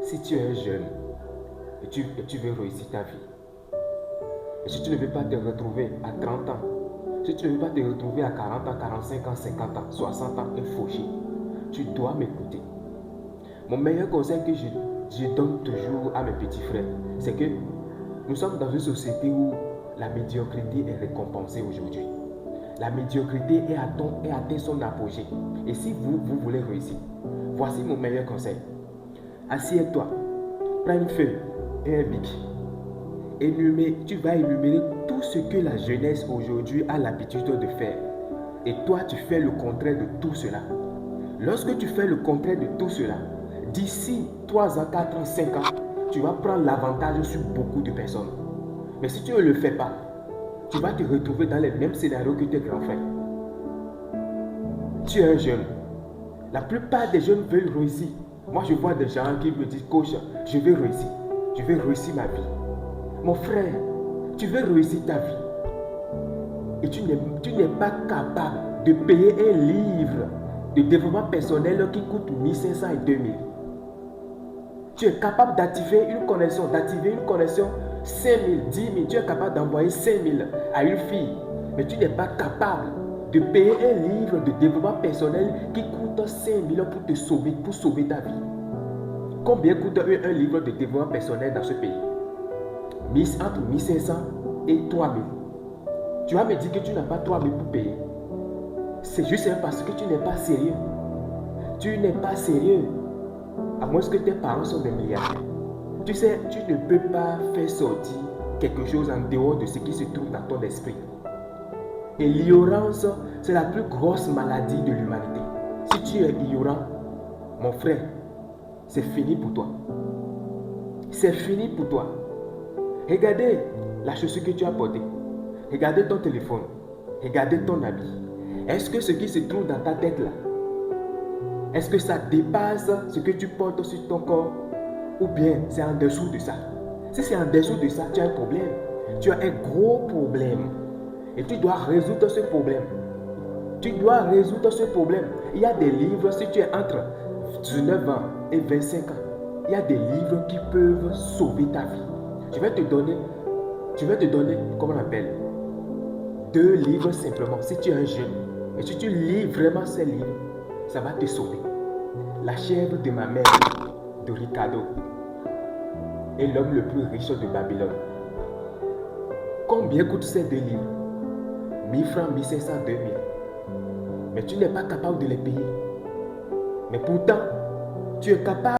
Si tu es jeune et tu veux réussir ta vie, et si tu ne veux pas te retrouver à 30 ans, si tu ne veux pas te retrouver à 40 ans, 45 ans, 50 ans, 60 ans et fauché, tu dois m'écouter. Mon meilleur conseil que je donne toujours à mes petits frères, c'est que nous sommes dans une société où la médiocrité est récompensée aujourd'hui. La médiocrité est atteint son apogée. Et si vous voulez réussir, voici mon meilleur conseil. Assieds-toi, prends une feuille et un bic. Tu vas énumérer tout ce que la jeunesse aujourd'hui a l'habitude de faire. Et toi, tu fais le contraire de tout cela. Lorsque tu fais le contraire de tout cela, d'ici 3 ans, 4 ans, 5 ans, tu vas prendre l'avantage sur beaucoup de personnes. Mais si tu ne le fais pas, tu vas te retrouver dans les mêmes scénarios que tes grands frères. Tu es un jeune. La plupart des jeunes veulent réussir. Moi, je vois des gens qui me disent, coach, je veux réussir. Je veux réussir ma vie. Mon frère, tu veux réussir ta vie. Et tu n'es pas capable de payer un livre de développement personnel qui coûte 1500 et 2000. Tu es capable d'activer une connexion 5000, 10 000. Tu es capable d'envoyer 5000 à une fille. Mais tu n'es pas capable de payer un livre de développement personnel qui coûte 5 000 pour te sauver, pour sauver ta vie. Combien coûte un livre de développement personnel dans ce pays? Entre 1500 et 3000. Tu vas me dire que tu n'as pas 3000 pour payer. C'est juste parce que tu n'es pas sérieux. Tu n'es pas sérieux. À moins que tes parents sont des milliardaires. Tu sais, tu ne peux pas faire sortir quelque chose en dehors de ce qui se trouve dans ton esprit. Et l'ignorance, c'est la plus grosse maladie de l'humanité. Si tu es ignorant, mon frère, c'est fini pour toi. C'est fini pour toi. Regardez la chaussure que tu as portée. Regardez ton téléphone. Regardez ton habit. Est-ce que ce qui se trouve dans ta tête là, est-ce que ça dépasse ce que tu portes sur ton corps? Ou bien c'est en dessous de ça? Si c'est en dessous de ça, tu as un problème. Tu as un gros problème. Et tu dois résoudre ce problème. Tu dois résoudre ce problème. Il y a des livres, si tu es entre 19 ans et 25 ans, il y a des livres qui peuvent sauver ta vie. Je vais te donner, comment on appelle, 2 livres simplement. Si tu es un jeune, et si tu lis vraiment ces livres, ça va te sauver. La chèvre de ma mère, de Ricardo, est l'homme le plus riche de Babylone. Combien coûtent ces 2 livres? 1000 francs, 1500, 2000. Mais tu n'es pas capable de les payer. Mais pourtant, tu es capable